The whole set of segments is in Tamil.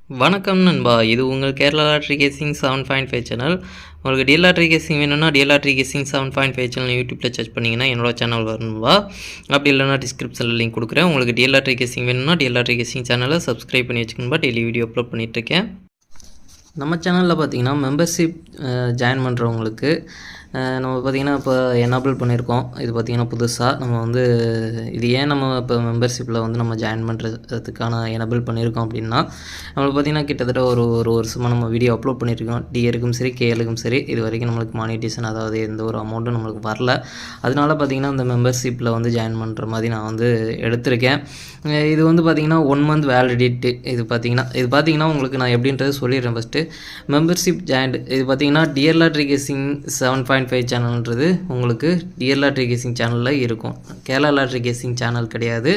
வணக்கம் நண்பா, இது உங்கள் கேரளா லாட்ரி கேசிங் 7.5 சேனல். உங்களுக்கு டிஎல் லாட்ரி கேசிங் வேணும்னா டிஎல் லாட்ரி கேசிங் 7.5 சேனல் யூடியூப்பில் சர்ச் பண்ணிங்கன்னா என்னோட சேனல் வரணும்பா. அப்படி இல்லைனா டிஸ்கிரிப்ஷனில் லிங்க் கொடுக்குறேன். உங்களுக்கு டிஎல் லாட்ரி கேசிங் வேணும்னா டிஎல் லாட்ரி கேசிங் சேனலை சப்ஸ்கிரைப் பண்ணி வச்சுக்கணும்பா. டெய்லி வீடியோ அப்லோட் பண்ணிகிட்ருக்கேன். நம்ம சேனலில் பார்த்திங்கன்னா மெம்பர்ஷிப் ஜாயின் பண்ணுறவங்களுக்கு நம்ம பார்த்திங்கன்னா இப்போ எனேபிள் பண்ணியிருக்கோம். இது பார்த்திங்கன்னா புதுசாக நம்ம வந்து இது ஏன் நம்ம இப்போ மெம்பர்ஷிப்பில் வந்து நம்ம ஜாயின் பண்ணுறதுக்கான எனேபிள் பண்ணியிருக்கோம் அப்படின்னா, நம்மளுக்கு பார்த்திங்கன்னா கிட்டத்தட்ட ஒரு வருஷமாக நம்ம வீடியோ அப்லோட் பண்ணியிருக்கோம். டிஆருக்கும் சரி கேஎலுக்கும் சரி இது வரைக்கும் நம்மளுக்கு மானிட்டேஷன் அதாவது எந்த ஒரு அமௌண்ட்டும் நம்மளுக்கு வரல. அதனால பார்த்திங்கன்னா இந்த மெம்பர்ஷிப்பில் வந்து ஜாயின் பண்ணுற மாதிரி நான் வந்து எடுத்திருக்கேன். இது வந்து பார்த்திங்கன்னா 1 month வேலிடிட்டி. இது பார்த்திங்கன்னா உங்களுக்கு நான் எப்படின்றது சொல்லிடுறேன். ஃபஸ்ட்டு மெம்பர்ஷிப் ஜாயின்ட் இது பார்த்திங்கன்னா டிஎல் லாட்ரி கேசிங் 7.5 சேனல்ன்றது உங்களுக்கு டிஎல் லாட்ரி கேசிங் சேனலில் இருக்கும். கேரளா லாட்ரி கேசிங் சேனல் கிடையாது,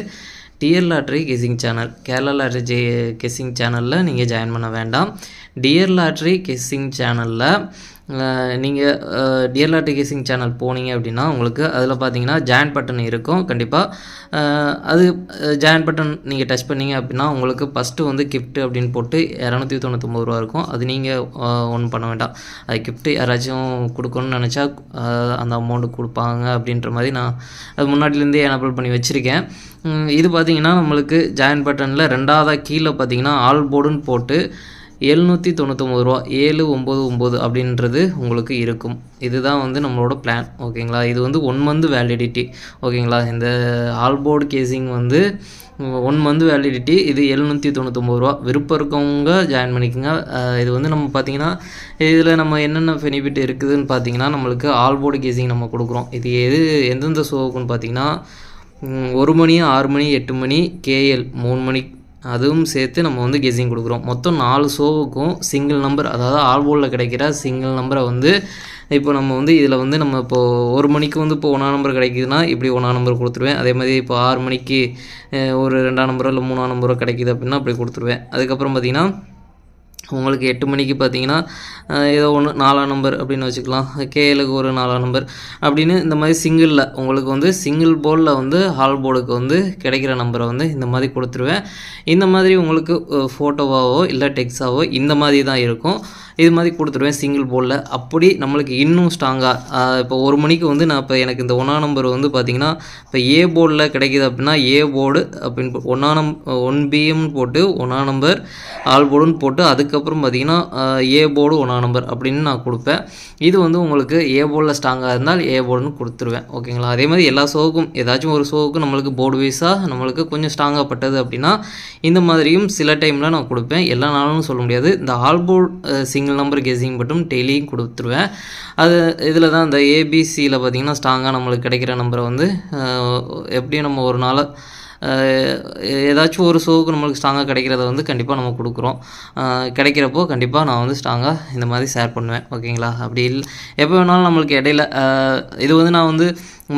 TL lottery guessing channel. Kerala lottery guessing சேனலில் நீங்கள் ஜாயின் பண்ண வேண்டாம். டிஎல் லாட்ரி கெஸ்ஸிங் சேனலில் நீங்கள் டிஎல் லாட்ரி கெஸ்ஸிங் சேனல் போனீங்க அப்படின்னா உங்களுக்கு அதில் பார்த்தீங்கன்னா ஜாயின் பட்டன் இருக்கும். கண்டிப்பாக அது ஜாயின் பட்டன் நீங்கள் டச் பண்ணிங்க அப்படின்னா உங்களுக்கு ஃபஸ்ட்டு வந்து கிஃப்ட்டு அப்படின்னு போட்டு 299 ரூபா இருக்கும். அது நீங்கள் ஒன்றும் பண்ண வேண்டாம். அது கிஃப்ட்டு யாராச்சும் கொடுக்கணும்னு நினச்சா அந்த அமௌண்ட்டு கொடுப்பாங்க அப்படின்ற மாதிரி நான் அது முன்னாடிலேருந்தே எனேபிள் பண்ணி வச்சுருக்கேன். இது பார்த்திங்கன்னா நம்மளுக்கு ஜாயின் பட்டனில் ரெண்டாவதாக கீழே பார்த்திங்கன்னா ஆல் போர்டுன்னு போட்டு 799 ரூபா 799 அப்படின்றது உங்களுக்கு இருக்கும். இதுதான் வந்து நம்மளோட பிளான். ஓகேங்களா, இது வந்து 1 month வேலிடிட்டி. ஓகேங்களா, இந்த ஆல் போர்டு கேசிங் வந்து 1 month வேலிடிட்டி. இது 799 ரூபா. விருப்பம் இருக்கவங்க ஜாயின் பண்ணிக்கோங்க. இது வந்து நம்ம பார்த்திங்கன்னா இதில் நம்ம என்னென்ன பெனிஃபிட் இருக்குதுன்னு பார்த்திங்கன்னா நம்மளுக்கு ஆல் போர்டு கேசிங் நம்ம கொடுக்குறோம். இது எந்தெந்த ஷோவுக்குன்னு பார்த்திங்கன்னா 1 மணி 6 மணி 8 மணி கேஎல் 3 மணி அதுவும் சேர்த்து நம்ம வந்து கெஸ்ஸிங் கொடுக்குறோம். மொத்தம் 4 ஷோவுக்கும் சிங்கிள் நம்பர் அதாவது ஆல் போர்டில் கிடைக்கிற சிங்கிள் நம்பரை வந்து இப்போ நம்ம வந்து இதில் வந்து நம்ம இப்போது 1 மணிக்கு வந்து இப்போ 1ஆம் நம்பர் கிடைக்குதுன்னா இப்படி 1ஆம் நம்பர் கொடுத்துருவேன். அதே மாதிரி இப்போ 6 மணிக்கு ஒரு 2ஆம் நம்பரோ இல்லை 3ஆம் நம்பரோ கிடைக்குது அப்படின்னா அப்படி கொடுத்துருவேன். அதுக்கப்புறம் பார்த்திங்கன்னா உங்களுக்கு 8 மணிக்கு பார்த்தீங்கன்னா ஏதோ ஒன்று 4ஆம் நம்பர் அப்படின்னு வச்சுக்கலாம். கேஎலுக்கு ஒரு 4ஆம் நம்பர் அப்படின்னு இந்த மாதிரி சிங்கிளில் உங்களுக்கு வந்து சிங்கிள் போர்டில் வந்து ஹால் போர்டுக்கு வந்து கிடைக்கிற நம்பரை வந்து இந்த மாதிரி கொடுத்துருவேன். இந்த மாதிரி உங்களுக்கு ஃபோட்டோவாவோ இல்லை டெக்ஸ்டாவோ இந்த மாதிரி தான் இருக்கும். இது மாதிரி கொடுத்துருவேன் சிங்கிள் போர்டில். அப்படி நம்மளுக்கு இன்னும் ஸ்ட்ராங்காக இப்போ 1 மணிக்கு வந்து நான் இப்போ எனக்கு இந்த 1ஆம் நம்பர் வந்து பார்த்திங்கன்னா இப்போ ஏ போர்டில் கிடைக்கிது அப்படின்னா ஏ போர்டு அப்படின்னு 1BM போட்டு 1ஆம் நம்பர் ஆல் போர்டுன்னு போட்டு அதுக்கப்புறம் பார்த்திங்கன்னா ஏ போர்டு 1ஆம் நம்பர் அப்படின்னு நான் கொடுப்பேன். இது வந்து உங்களுக்கு ஏ போர்டில் ஸ்ட்ராங்காக இருந்தால் ஏ போர்டுன்னு கொடுத்துருவேன். ஓகேங்களா, அதே மாதிரி எல்லா ஷோவுக்கும் ஏதாச்சும் ஒரு ஷோவுக்கு நம்மளுக்கு போர்டு வைஸாக நம்மளுக்கு கொஞ்சம் ஸ்ட்ராங்காக பட்டது அப்படின்னா இந்த மாதிரியும் சில டைமில் நான் கொடுப்பேன். எல்லா நாளும் சொல்ல முடியாது. இந்த all board single number guessing மட்டும் டெய்லியும் கொடுத்துருவேன். அது இதில் தான் இந்த ஏபிசியில் பார்த்திங்கன்னா ஸ்ட்ராங்காக நம்மளுக்கு கிடைக்கிற நம்பரை வந்து எப்படியும் நம்ம ஒரு நாள் ஏதாச்சும் ஒரு ஷோவுக்கு நம்மளுக்கு ஸ்ட்ராங்காக கிடைக்கிறத வந்து கண்டிப்பாக நம்ம கொடுக்குறோம். கிடைக்கிறப்போ கண்டிப்பாக நான் வந்து ஸ்ட்ராங்காக இந்த மாதிரி ஷேர் பண்ணுவேன். ஓகேங்களா, அப்படி இல்லை எப்போ வேணாலும் நம்மளுக்கு இடையில இது வந்து நான் வந்து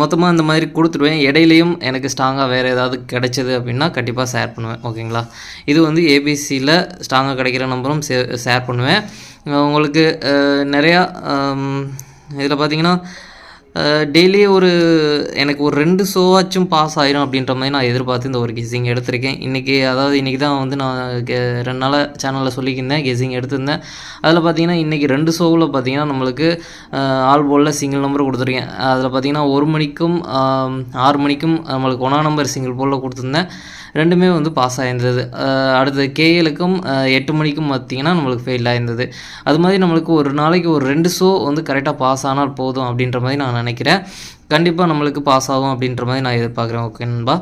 மொத்தமாக இந்த மாதிரி கொடுத்துருவேன். இடையிலையும் எனக்கு ஸ்ட்ராங்காக வேறு ஏதாவது கிடைச்சது அப்படின்னா கண்டிப்பாக ஷேர் பண்ணுவேன். ஓகேங்களா, இது வந்து ஏபிசியில் ஸ்ட்ராங்காக கிடைக்கிற நம்பரும் ஷேர் பண்ணுவேன். உங்களுக்கு நிறையா இதில் பார்த்திங்கன்னா டெய்லி எனக்கு ஒரு 2 ஷோவாச்சும் பாஸ் ஆயிரும் அப்படின்ற மாதிரி நான் எதிர்பார்த்து இந்த ஒரு கெஸ்ஸிங் எடுத்திருக்கேன். இன்றைக்கி தான் வந்து நான் 2 நாளாக சேனலில் சொல்லியிருந்தேன் கெஸ்ஸிங் எடுத்திருந்தேன். அதில் பார்த்திங்கன்னா இன்றைக்கி 2 ஷோவில் பார்த்திங்கன்னா நம்மளுக்கு ஆல் போர்டில் சிங்கிள் நம்பர் கொடுத்துருக்கேன். அதில் பார்த்திங்கன்னா 1 மணிக்கும் 6 மணிக்கும் நம்மளுக்கு 1ஆம் நம்பர் சிங்கிள் போர்டில் கொடுத்துருந்தேன். ரெண்டுமே வந்து பாஸ் ஆகிருந்தது. அடுத்தது கேஎலுக்கும் 8 மணிக்கும் பார்த்திங்கன்னா நம்மளுக்கு ஃபெயில் ஆகிருந்தது. அது மாதிரி நம்மளுக்கு ஒரு நாளைக்கு ஒரு 2 ஷோ வந்து கரெக்டாக பாஸ் ஆனால் போதும் அப்படின்ற மாதிரி நான் நினைக்கிறேன். கண்டிப்பாக நம்மளுக்கு பாஸ் ஆகும் அப்படின்ற மாதிரி நான் எதிர்பார்க்குறேன். ஓகே நண்பா,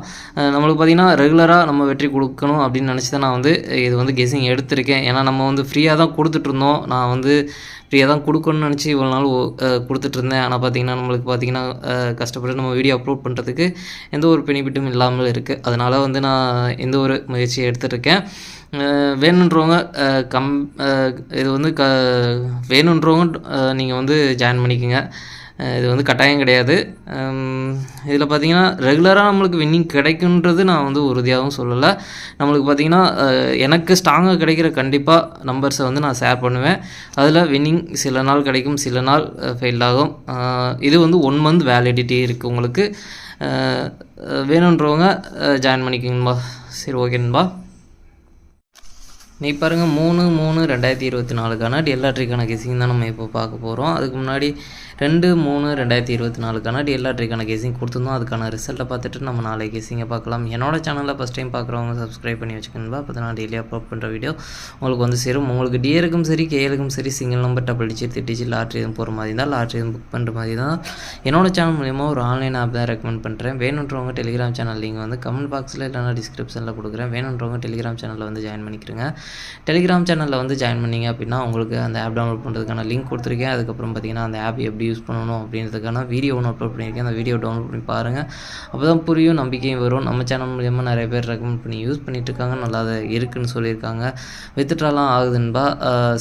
நம்மளுக்கு பார்த்திங்கன்னா ரெகுலராக நம்ம வெற்றி கொடுக்கணும் அப்படின்னு நினச்சி தான் நான் வந்து இது வந்து கெஸ்ஸிங் எடுத்திருக்கேன். ஏன்னா நம்ம வந்து ஃப்ரீயாக தான் கொடுத்துட்ருந்தோம். நான் வந்து ஃப்ரீயாக தான் கொடுக்கணும்னு நினச்சி இவ்வளோ நாள் கொடுத்துட்ருந்தேன். ஆனால் பார்த்திங்கன்னா நம்மளுக்கு பார்த்திங்கன்னா கஷ்டப்பட்டு நம்ம வீடியோ அப்லோட் பண்ணுறதுக்கு எந்த ஒரு பெனிஃபிட்டும் இல்லாமல் இருக்குது. அதனால் வந்து நான் எந்த ஒரு முயற்சியை எடுத்துகிட்ருக்கேன். வேணுன்றவங்க இது வந்து வேணுன்றவங்க நீங்கள் வந்து ஜாயின் பண்ணிக்கோங்க. இது வந்து கட்டாயம் கிடையாது. இதில் பார்த்திங்கன்னா ரெகுலராக நம்மளுக்கு வின்னிங் கிடைக்குன்றது நான் வந்து உறுதியாகவும் சொல்லலை. நம்மளுக்கு பார்த்திங்கன்னா எனக்கு ஸ்ட்ராங்காக கிடைக்கிற கண்டிப்பாக நம்பர்ஸை வந்து நான் ஷேர் பண்ணுவேன். அதில் வின்னிங் சில நாள் கிடைக்கும், சில நாள் ஃபெயில் ஆகும். இது வந்து 1 month வேலிடிட்டி இருக்குது உங்களுக்கு. வேணுன்றவங்க ஜாயின் பண்ணிக்கோங்கன்பா. சரி, ஓகேன்பா. நீ பாருங்கள் 3/3/2024க்கான டிஎல்ஆர்ட்ரிக்கான கெஸிங் தான் நம்ம இப்போ பார்க்க போகிறோம். அதுக்கு முன்னாடி 2/3/2024க்கான டிஎல்ஆர்ட்ரிக்கான கெஸிங் கொடுத்துருந்தோம். அதுக்கான ரிசல்ட்டை பார்த்துட்டு நம்ம நாளை கெஸிங்கை பார்க்கலாம். என்னோட சேனலில் ஃபஸ்ட் டைம் பார்க்குறவங்க சப்ஸ்கிரைப் பண்ணி வச்சுக்கணும்பா. அப்போ தான் நான் டெய்லி அப்லோட் பண்ணுற வீடியோ உங்களுக்கு வந்து சேரும். உங்களுக்கு டிஏருக்கும் சரி கேஏலுக்கும் சரி single number double digit digit lottery எதுவும் போகிற மாதிரி தான், லாட்ரி எதுவும் புக் பண்ணுற மாதிரி தான் என்னோட சேனல் மூலிமா ஒரு ஆன்லைன் ஆப் தான் ரெக்கமெண்ட் பண்ணுறேன். வேணுன்றவங்க டெலிகிராம் சேனல் லிங்க் வந்து கமெண்ட் பாக்ஸில் இல்லைனா டிஸ்கிரிப்ஷனில் கொடுக்குறேன். வேணுன்றவங்க டெலிகிராம் சேனலில் வந்து ஜாயின் பண்ணிக்கிறேங்க. டெலிகிராம் சேனலில் வந்து ஜாயின் பண்ணிங்க அப்படின்னா உங்களுக்கு அந்த ஆப் டவுன்லோட் பண்ணுறதுக்கான லிங்க் கொடுத்துருக்கேன். அதுக்கப்புறம் பார்த்திங்கன்னா அந்த ஆப் எப்படி யூஸ் பண்ணணும் அப்படின்றதுக்கான வீடியோ ஒன்று அப்லோட் பண்ணியிருக்கேன். அந்த வீடியோ டவுன்லோட் பண்ணி பாருங்கள். அப்போ தான் புரியும், நம்பிக்கையும் வரும். நம்ம சேனல் மூலியமாக நிறைய பேர் ரெக்கமெண்ட் பண்ணி யூஸ் பண்ணிகிட்ருக்காங்க, நல்லா இருக்குன்னு சொல்லியிருக்காங்க. வித்ட்ராலாம் ஆகுதுன்பா.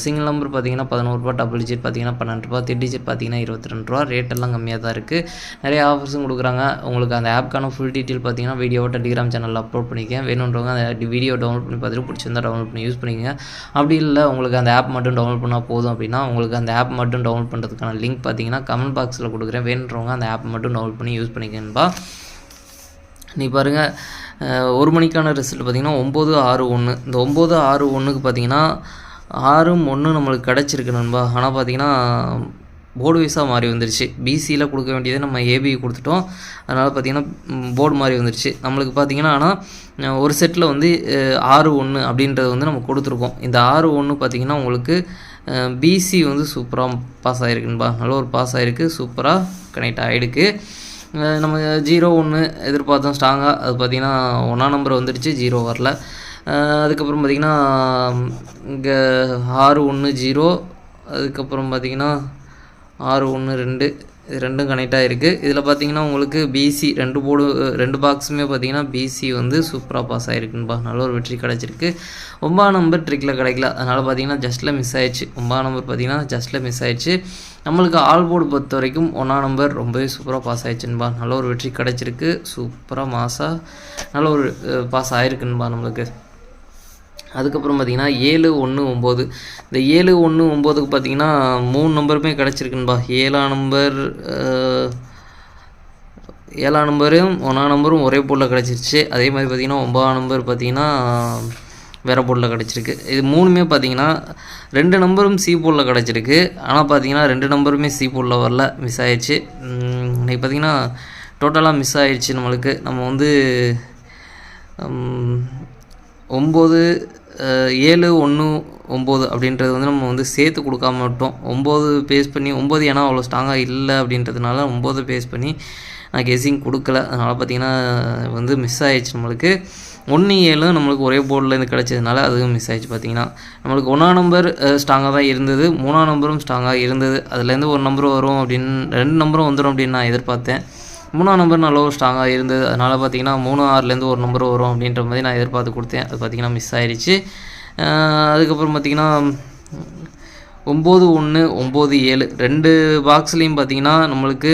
சிங்கிள் நம்பர் பார்த்திங்கன்னா 11 ரூபா, டபுள் டிஜிட் பார்த்திங்கன்னா 12 ரூபா, த்ரீ டிஜிட் பார்த்திங்கன்னா 22 ரூபா. ரேட்டெல்லாம் கம்மியாக தான் இருக்குது. நிறைய ஆஃபர்ஸும் கொடுக்குறாங்க. உங்களுக்கு அந்த ஆப்க்கான ஃபுல் டீட்டெயில் பார்த்திங்கன்னா வீடியோவை டெலிகிராம் சேனலில் அப்லோட் பண்ணிக்கேன். வேணுன்றவங்க அந்த வீடியோ டவுன்லோட் பண்ணி பார்த்துட்டு பிடிச்சிருந்தா டவுன்லோட் பண்ணி யூஸ் பண்ணிக்கங்க. அப்படி இல்லை உங்களுக்கு அந்த ஆப் மட்டும் டவுன்லோட் பண்ணால் போதும் அப்படின்னா உங்களுக்கு அந்த ஆப் மட்டும் டவுன்லோட் பண்ணுறதுக்கான லிங்க் பார்த்தீங்கன்னா கமெண்ட் பாக்ஸில் கொடுக்குறேன். வேணுன்றவங்க அந்த ஆப் மட்டும் டவுன்லோட் பண்ணி யூஸ் பண்ணிக்கணும்பா. நீ பாருங்கள், 1 மணிக்கான ரிசல்ட் பார்த்திங்கன்னா 9/6/1. இந்த 9/6/1க்கு பார்த்திங்கன்னா 6/1 நம்மளுக்கு கிடச்சிருக்கு நண்பா. ஆனால் பார்த்திங்கன்னா போர்டு வைஸாக மாறி வந்துருச்சு. பிசியில் கொடுக்க வேண்டியதை நம்ம ஏபி கொடுத்துட்டோம். அதனால் பார்த்திங்கன்னா போர்டு மாறி வந்துருச்சு நம்மளுக்கு பார்த்திங்கன்னா. ஆனால் ஒரு செட்டில் வந்து 6/1 அப்படின்றது வந்து நம்ம கொடுத்துருக்கோம். இந்த 6/1 பார்த்திங்கன்னா உங்களுக்கு பிசி வந்து சூப்பராக பாஸ் ஆகிருக்குன்பா. நல்ல ஒரு பாஸ் ஆகிருக்கு, சூப்பராக கனெக்ட் ஆகிடுக்கு. நம்ம 0/1 எதிர்பார்த்தோம் ஸ்ட்ராங்காக, அது பார்த்திங்கன்னா 1ஆம் நம்பர் வந்துடுச்சு, 0 வரல. அதுக்கப்புறம் பார்த்திங்கன்னா இங்கே 6/1/0, அதுக்கப்புறம் பார்த்திங்கன்னா 6/1/2 இது ரெண்டும் கனெக்டாக இருக்குது. இதில் பார்த்திங்கன்னா உங்களுக்கு பிசி ரெண்டு பாக்ஸுமே பார்த்திங்கன்னா பிசி வந்து சூப்பராக பாஸ் ஆகிருக்குன்பா. நல்ல ஒரு வெற்றி கிடச்சிருக்கு. 9ஆம் நம்பர் ட்ரிக்கில் கிடைக்கல, அதனால் பார்த்திங்கன்னா ஜஸ்ட்டில் மிஸ் ஆயிடுச்சு. 9ஆம் நம்பர் பார்த்திங்கன்னா ஜஸ்ட்டில் மிஸ் ஆயிடுச்சு. நம்மளுக்கு ஆல் போர்டு பொறுத்த வரைக்கும் 1ஆம் நம்பர் ரொம்பவே சூப்பராக பாஸ் ஆயிடுச்சுன்பா. நல்ல ஒரு வெற்றி கிடச்சிருக்கு, சூப்பராக மாசாக நல்ல ஒரு பாஸ் ஆகிருக்குன்பா நம்மளுக்கு. அதுக்கப்புறம் பார்த்திங்கன்னா 7/1/9. இந்த 7/1/9க்கு பார்த்திங்கன்னா 3 நம்பருமே கிடச்சிருக்குன்பா. 7ஆம் நம்பரும் 1ஆம் நம்பரும் ஒரே போர்டில் கிடச்சிருச்சு. அதே மாதிரி பார்த்திங்கன்னா 9ஆம் நம்பர் பார்த்திங்கன்னா வேறு போர்டில் கிடச்சிருக்கு. இது 3மே பார்த்திங்கன்னா 2 நம்பரும் சி போர்டில் கிடச்சிருக்கு. ஆனால் பார்த்திங்கன்னா 2 நம்பருமே சி போர்டில் வரல, மிஸ் ஆயிடுச்சு. இன்றைக்கி பார்த்திங்கன்னா டோட்டலாக மிஸ் ஆயிடுச்சு நம்மளுக்கு. நம்ம வந்து 7/1/9 அப்படின்றது வந்து நம்ம வந்து சேர்த்து கொடுக்காம விட்டோம். 9 பேஸ் பண்ணி 9 ஏன்னா அவ்வளோ ஸ்ட்ராங்காக இல்லை அப்படின்றதுனால 9 பேஸ் பண்ணி நான் கெஸிங் கொடுக்கல. அதனால் பார்த்திங்கன்னா வந்து மிஸ் ஆகிடுச்சு நம்மளுக்கு. 1/7 நம்மளுக்கு ஒரே போர்டில் இருந்து கிடச்சதுனால அதுவும் மிஸ் ஆகிடுச்சு. பார்த்திங்கன்னா நம்மளுக்கு 1ஆம் நம்பர் ஸ்ட்ராங்காக தான் இருந்தது, 3ஆம் நம்பரும் ஸ்ட்ராங்காக இருந்தது. அதுலேருந்து ஒரு நம்பர் வரும் அப்படின்னு 2 நம்பரும் வந்துடும் அப்படின்னு நான் எதிர்பார்த்தேன். 3ஆம் நம்பர் நல்ல ஒரு ஸ்ட்ராங்காக இருந்தது. அதனால் பார்த்திங்கன்னா 3/6லேருந்து ஒரு நம்பர் வரும் அப்படின்ற மாதிரி நான் எதிர்பார்த்து கொடுத்தேன். அது பார்த்திங்கன்னா மிஸ் ஆகிடுச்சு. அதுக்கப்புறம் பார்த்திங்கன்னா 9/1/9/7 2 பாக்ஸ்லேயும் பார்த்திங்கன்னா நம்மளுக்கு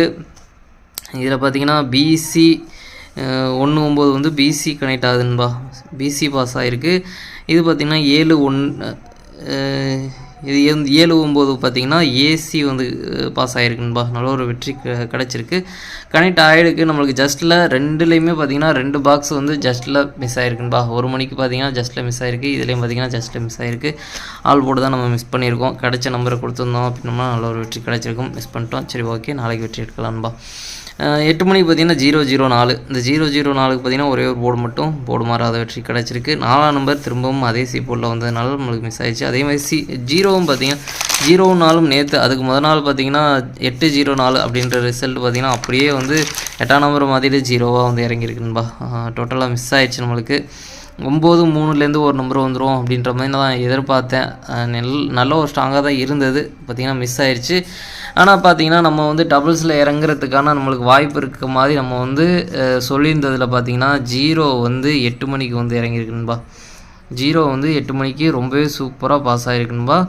இதில் பார்த்திங்கன்னா பிசி 1/9 வந்து பிசி கனெக்ட் ஆகுதுன்பா. பிசி பாஸ் ஆகிருக்கு. இது பார்த்திங்கன்னா 7/1 இது 7/9 பார்த்திங்கன்னா ஏசி வந்து பாஸ் ஆகிருக்குன்பா. நல்ல ஒரு வெற்றி கிடச்சிருக்கு, கனெக்ட் ஆகிருக்கு நம்மளுக்கு. ஜஸ்ட்டில் 2லேயுமே பார்த்திங்கன்னா 2 பாக்ஸ் வந்து ஜஸ்ட்டில் மிஸ் ஆகிருக்குன்பா. 1 மணிக்கு பார்த்திங்கன்னா ஜஸ்ட்டில் மிஸ் ஆகிருக்கு, இதுலேயும் பார்த்திங்கன்னா ஜஸ்ட்டில் மிஸ் ஆகிருக்கு. ஆல் போர்டு தான் நம்ம மிஸ் பண்ணியிருக்கோம். கிடச்ச நம்பரை கொடுத்துருந்தோம் அப்படின்னா நல்ல ஒரு வெற்றி கிடச்சிருக்கும், மிஸ் பண்ணிட்டோம். சரி, ஓகே, நாளைக்கு வெற்றி எடுக்கலாம்பா. 8 மணிக்கு பார்த்திங்கன்னா 0/0/4. இந்த 0/0/4க்கு பார்த்திங்கன்னா ஒரே ஒரு போர்டு மாறாத வெற்றி கிடச்சிருக்கு. 4ஆம் நம்பர் திரும்பவும் அதே சி போர்டில் வந்ததுனால நம்மளுக்கு மிஸ் ஆயிடுச்சு. அதே மாதிரி 0வும் பார்த்திங்கன்னா 0/4 நேற்று அதுக்கு முதல் நாள் பார்த்திங்கன்னா 8/0/4 அப்படின்ற ரிசல்ட் பார்த்திங்கன்னா அப்படியே வந்து 8ஆம் நம்பர் மாதிரி 0வாக வந்து இறங்கியிருக்குன்பா. டோட்டலாக மிஸ் ஆயிடுச்சு நம்மளுக்கு. 9/3லேருந்து ஒரு நம்பர் வந்துடும் அப்படின்ற மாதிரி நான் எதிர்பார்த்தேன். நல்ல ஒரு ஸ்ட்ராங்காக தான் இருந்தது, பார்த்திங்கன்னா மிஸ் ஆயிடுச்சு. ஆனால் பார்த்திங்கன்னா நம்ம வந்து டபுள்ஸில் இறங்குறதுக்கான நம்மளுக்கு வாய்ப்பு இருக்க மாதிரி நம்ம வந்து சொல்லியிருந்ததில் பார்த்திங்கன்னா 0 வந்து 8 மணிக்கு வந்து இறங்கியிருக்குன்பா. 0 வந்து 8 மணிக்கு ரொம்பவே சூப்பராக பாஸ் ஆகிருக்குன்பா.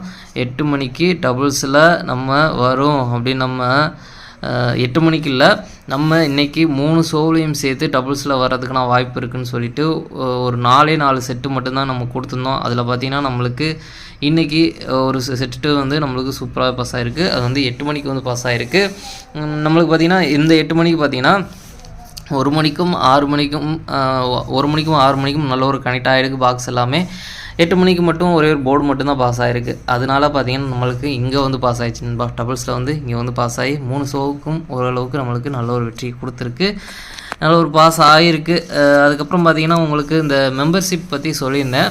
8 மணிக்கு டபுள்ஸில் நம்ம வரும் அப்படின்னு நம்ம 8 மணிக்கு இல்லை, நம்ம இன்றைக்கி 3 ஷோவிலையும் சேர்த்து டபுள்ஸில் வர்றதுக்கான வாய்ப்பு இருக்குதுன்னு சொல்லிட்டு ஒரு 4 செட்டு மட்டும்தான் நம்ம கொடுத்துருந்தோம். அதில் பார்த்திங்கன்னா நம்மளுக்கு இன்றைக்கி ஒரு செட்டு வந்து நம்மளுக்கு சூப்பராக பாஸ் ஆகிருக்கு. அது வந்து 8 மணிக்கு வந்து பாஸ் ஆகிருக்கு நம்மளுக்கு. பார்த்திங்கன்னா இந்த 8 மணிக்கு பார்த்திங்கன்னா 1 மணிக்கும் 6 மணிக்கும் 1 மணிக்கும் 6 மணிக்கும் நல்ல ஒரு கனெக்ட் ஆகிருக்கு பாக்ஸ் எல்லாமே. 8 மணிக்கு மட்டும் ஒரே ஒரு போர்டு மட்டும்தான் பாஸ் ஆகிருக்கு. அதனால பார்த்தீங்கன்னா நம்மளுக்கு இங்கே வந்து பாஸ் ஆகிடுச்சு நண்பா. டபுள்ஸில் வந்து இங்கே வந்து பாஸ் ஆகி 3 ஷோவுக்கும் ஓரளவுக்கு நம்மளுக்கு நல்ல ஒரு வெற்றி கொடுத்துருக்கு, நல்ல ஒரு பாஸ் ஆகிருக்கு. அதுக்கப்புறம் பார்த்தீங்கன்னா உங்களுக்கு இந்த மெம்பர்ஷிப் பற்றி சொல்லியிருந்தேன்.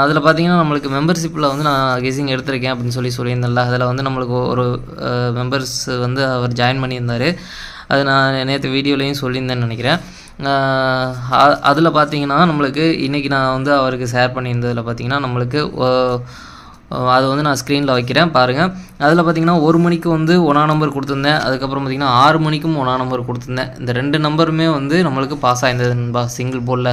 அதில் பார்த்தீங்கன்னா நம்மளுக்கு மெம்பர்ஷிப்பில் வந்து நான் கெஸிங் எடுத்திருக்கேன் அப்படின்னு சொல்லியிருந்தேன்ல. அதில் வந்து நம்மளுக்கு ஒரு மெம்பர்ஸ் வந்து அவர் ஜாயின் பண்ணியிருந்தார். அது நான் நேற்று வீடியோலையும் சொல்லியிருந்தேன்னு நினைக்கிறேன். அதில் பார்த்தீங்கன்னா நம்மளுக்கு இன்றைக்கி நான் வந்து அவருக்கு ஷேர் பண்ணியிருந்ததில் பார்த்தீங்கன்னா நம்மளுக்கு அது வந்து நான் ஸ்க்ரீனில் வைக்கிறேன் பாருங்கள். அதில் பார்த்தீங்கன்னா 1 மணிக்கு வந்து 1 நம்பர் கொடுத்துருந்தேன். அதுக்கப்புறம் பார்த்தீங்கன்னா 6 மணிக்கும் 1 நம்பர் கொடுத்துருந்தேன். இந்த 2 நம்பருமே வந்து நம்மளுக்கு பாஸ் ஆகிருந்தது நண்பா. சிங்கிள் போர்டில்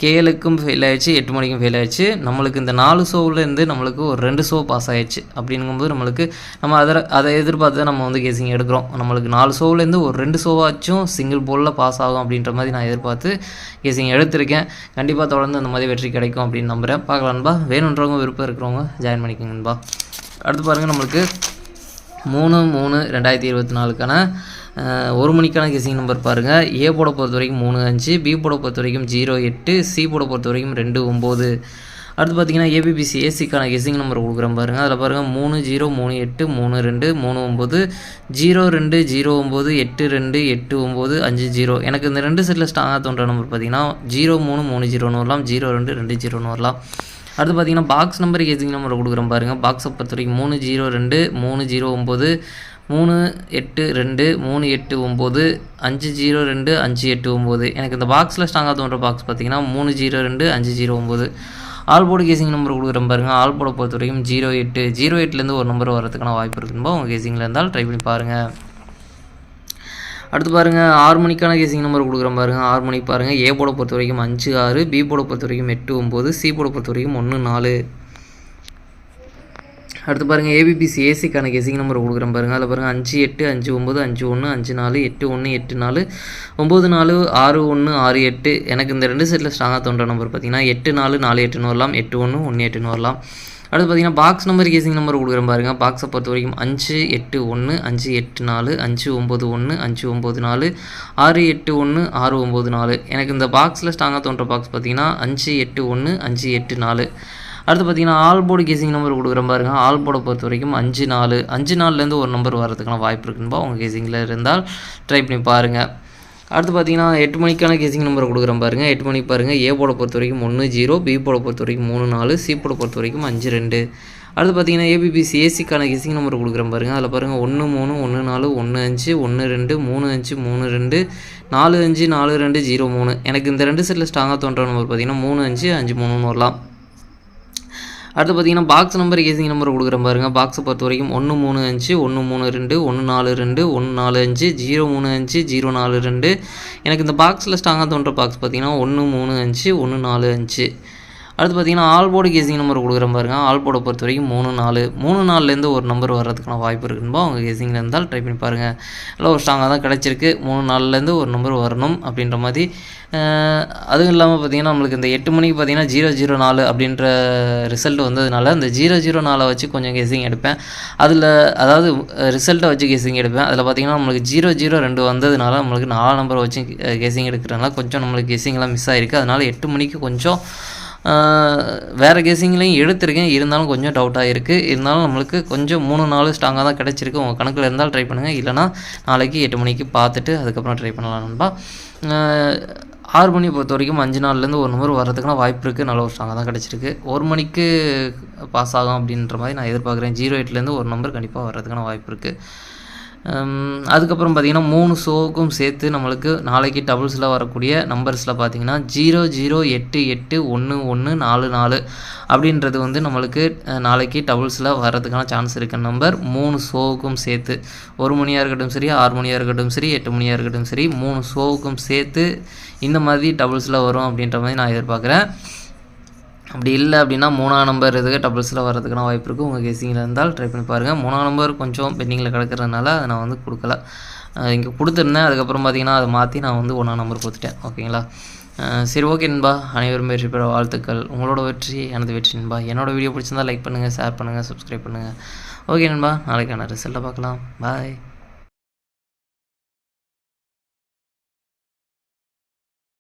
கேஎலுக்கும் ஃபெயில் ஆகிடுச்சு, 8 மணிக்கும் ஃபெயில் ஆகிடுச்சு. நம்மளுக்கு இந்த 4 ஷோவிலேருந்து நம்மளுக்கு ஒரு 2 ஷோ பாஸ் ஆகிடுச்சு. அப்படிங்கும்போது நம்மளுக்கு நம்ம அதை எதிர்பார்த்து தான் நம்ம வந்து கெஸிங் எடுக்கிறோம். நம்மளுக்கு 4 ஷோவிலேருந்து ஒரு 2 ஷோவாச்சும் சிங்கிள் போர்டில் பாஸ் ஆகும் அப்படின்ற மாதிரி நான் எதிர்பார்த்து கெஸிங் எடுத்திருக்கேன். கண்டிப்பாக தொடர்ந்து அந்த மாதிரி வெற்றி கிடைக்கும் அப்படின்னு நம்புகிறேன். பார்க்கலான்பா. வேணுன்றவங்க விருப்பம் இருக்கிறவங்க ஜாயின் பண்ணிக்கோங்கன்பா. அடுத்து பாருங்கள், நம்மளுக்கு 3/3/2024க்கான 1 மணிக்கான கெஸிங் நம்பர் பாருங்கள். ஏ போட பொறுத்த வரைக்கும் 35, பி போட பொறுத்த வரைக்கும் 08, சி போட பொறுத்த வரைக்கும் 29. அடுத்து பார்த்தீங்கன்னா ஏபிபிசி ஏசிக்கான கெஸிங் நம்பர் கொடுக்குறேன் பாருங்கள். அதில் பாருங்கள் 303832 39 02 09 82 89 50. எனக்கு இந்த 2 செட்டில் ஸ்ட்ராங்காக தோன்ற நம்பர் பார்த்தீங்கன்னா 0330 வரலாம், 0220 வரலாம். அடுத்து பார்த்தீங்கன்னா பாக்ஸ் நம்பர் கெஸிங் நம்பர் கொடுக்குறேன் பாருங்கள். பாக்ஸை பொறுத்த வரைக்கும் 302 309 382 389 502 589. எனக்கு இந்த பாக்ஸில் ஸ்ட்ராங்காக தோன்ற பாக்ஸ் பார்த்தீங்கன்னா 302 509. ஆல் போர்டு கேசிங் நம்பர் கொடுக்குறேன் பாருங்கள். ஆல் போர்டை பொறுத்த வரைக்கும் 08 08லேருந்து ஒரு நம்பர் வரதுக்கான வாய்ப்பு இருக்குன்பா. உங்கள் கேசிங்கில் இருந்தால் ட்ரை பண்ணி பாருங்கள். அடுத்து பாருங்கள் 6 மணிக்கான கேசிங் நம்பர் கொடுக்குறேன் பாருங்கள். 6 மணிக்கு பாருங்கள். ஏ போர்டை பொறுத்த வரைக்கும் 56, பி போர்டை பொறுத்த வரைக்கும் 89, சி போர்டை பொறுத்த வரைக்கும் 14. அடுத்து பாருங்கள் ஏபிபிசி ஏசிக்கான கெஸிங் நம்பர் கொடுக்குறேன் பாருங்கள். அதில் பாருங்கள் 58 59 51 54 81 84 94 61 68. எனக்கு இந்த 2 செட்டில் ஸ்ட்ராங்காக தோன்ற நம்பர் பார்த்தீங்கன்னா 84 48 வரலாம், 81 18 வரலாம். அடுத்து பார்த்தீங்கன்னா பாக்ஸ் நம்பர் கேசிங் நம்பர் கொடுக்குறேன் பாருங்கள். பாக்ஸை பொறுத்த வரைக்கும் 581 584 591 594 681 694. எனக்கு இந்த பாக்ஸில் ஸ்ட்ராங்காக தோன்ற பாக்ஸ் பார்த்தீங்கன்னா 581 584. அடுத்து பார்த்தீங்கன்னா ஆல் போர்டு கேசிங் நம்பர் கொடுக்குறேன் பாருங்கள். ஆல் போர்டை பொறுத்த வரைக்கும் 54 54லேருந்து ஒரு நம்பர் வரதுக்கான வாய்ப்பு இருக்குன்பா. உங்கள் கேசிங்கில் இருந்தால் ட்ரை பண்ணி பாருங்கள். அடுத்து பார்த்தீங்கன்னா 8 மணிக்கான கேசிங் நம்பர் கொடுக்குறேன் பாருங்கள். 8 மணிக்கு பாருங்கள். ஏ போர்டை பொறுத்த வரைக்கும் 10, பி போர்டை பொறுத்த வரைக்கும் 34, சி போர்டை பொறுத்த வரைக்கும் 52. அடுத்து பார்த்தீங்கன்னா ஏபிபிசி ஏசிக்கான கேசிங் நம்பர் கொடுக்குறேன் பாருங்கள். அதில் பாருங்கள் 13 14 15 12 35 32 45 42 03. எனக்கு இந்த 2 செட்டில் ஸ்ட்ராங்காக தோன்ற நம்பர் பார்த்தீங்கன்னா 35 53 வரலாம். அடுத்து பார்த்தீங்கன்னா பாக்ஸ் நம்பர் கேசிங் நம்பர் கொடுக்குறேன் பாருங்கள். பாக்ஸை பொறுத்த வரைக்கும் 135 132 142 145 035 042. எனக்கு இந்த பாக்ஸில் ஸ்ட்ராங்காக தோன்ற பாக்ஸ் பார்த்தீங்கன்னா 135 145. அடுத்து பார்த்தீங்கன்னா ஆல் போர்டு கேசிங் நம்பர் கொடுக்குறேன் பாருங்கள். ஆல் போர்டை பொறுத்த வரைக்கும் 34 34லேருந்து ஒரு நம்பர் வர்றதுக்கான வாய்ப்பு இருக்குன்பா. உங்கள் கேசிங்கில் இருந்தால் ட்ரை பண்ணி பாருங்கள். எல்லாம் ஒரு ஸ்ட்ராங்காக தான் கிடச்சிருக்கு. 34லேருந்து ஒரு நம்பர் வரணும் அப்படின்ற மாதிரி. அதுவும் இல்லாமல் பார்த்தீங்கன்னா நம்மளுக்கு இந்த 8 மணிக்கு பார்த்தீங்கன்னா 004 அப்படின்ற ரிசல்ட் வந்ததுனால இந்த 004 வச்சு கொஞ்சம் கெஸிங் எடுப்பேன். அதில் அதாவது ரிசல்ட்டை வச்சு கெஸிங் எடுப்பேன். அதில் பார்த்தீங்கன்னா நம்மளுக்கு 002 வந்ததுனால நம்மளுக்கு 4 நம்பரை வச்சு கெஸிங் எடுக்கிறதுனால கொஞ்சம் நம்மளுக்கு கெஸிங்லாம் மிஸ் ஆகிருக்கு. அதனால் 8 மணிக்கு கொஞ்சம் வேறு கெஸிங்லையும் எடுத்திருக்கேன். இருந்தாலும் கொஞ்சம் டவுட்டாக இருக்குது. இருந்தாலும் நம்மளுக்கு கொஞ்சம் 3-4 ஸ்ட்ராங்காக தான் கிடச்சிருக்கு. உங்கள் கணக்கில் இருந்தால் ட்ரை பண்ணுங்கள். இல்லைனா நாளைக்கு 8 மணிக்கு பார்த்துட்டு அதுக்கப்புறம் ட்ரை பண்ணலாம் நண்பா. 6 மணி பொறுத்த வரைக்கும் 5 நாள்லேருந்து ஒரு நம்பர் வரதுக்கான வாய்ப்பு இருக்குது. நல்ல ஒரு ஸ்ட்ராங்காக தான் கிடச்சிருக்கு. 1 மணிக்கு பாஸ் ஆகும் அப்படின்ற மாதிரி நான் எதிர்பார்க்குறேன். 08லேருந்து ஒரு நம்பர் கண்டிப்பாக வர்றதுக்கான வாய்ப்பு இருக்குது. அதுக்கப்புறம் பார்த்திங்கன்னா 3 ஷோவுக்கும் சேர்த்து நம்மளுக்கு நாளைக்கு டபுள்ஸில் வரக்கூடிய நம்பர்ஸில் பார்த்திங்கன்னா 00881144 அப்படின்றது வந்து நம்மளுக்கு நாளைக்கு டபுள்ஸில் வர்றதுக்கான சான்ஸ் இருக்க நம்பர். 3 ஷோவுக்கும் சேர்த்து 1 மணியாக இருக்கட்டும் சரி, 6 மணியாக இருக்கட்டும் சரி, 8 மணியாக இருக்கட்டும் சரி, 3 ஷோவுக்கும் சேர்த்து இந்த மாதிரி டபுள்ஸில் வரும் அப்படின்ற மாதிரி நான் எதிர்பார்க்குறேன். அப்படி இல்லை அப்படின்னா 3ஆம் நம்பர் இதுக்கு டபுள்ஸில் வரதுக்கான வாய்ப்பு இருக்குது. உங்கள் கெஸிங்கில் இருந்தால் ட்ரை பண்ணி பாருங்கள். 3ஆம் நம்பர் கொஞ்சம் பெண்டிங்கில் கிடக்கிறதுனால அதை நான் வந்து கொடுக்கல, இங்கே கொடுத்துருந்தேன். அதுக்கப்புறம் பார்த்திங்கன்னா அதை மாற்றி நான் வந்து 1ஆம் நம்பர் கொடுத்துட்டேன். ஓகேங்களா? சரி, ஓகே நண்பா. அனைவரும் வெற்றி பெற வாழ்த்துக்கள். உங்களோட வெற்றி எனது வெற்றி நண்பா. என்னோடய வீடியோ பிடிச்சிருந்தால் லைக் பண்ணுங்கள், ஷேர் பண்ணுங்கள், சப்ஸ்கிரைப் பண்ணுங்கள். ஓகே நண்பா, நாளைக்கான ரிசல்ட்டை பார்க்கலாம். பாய்.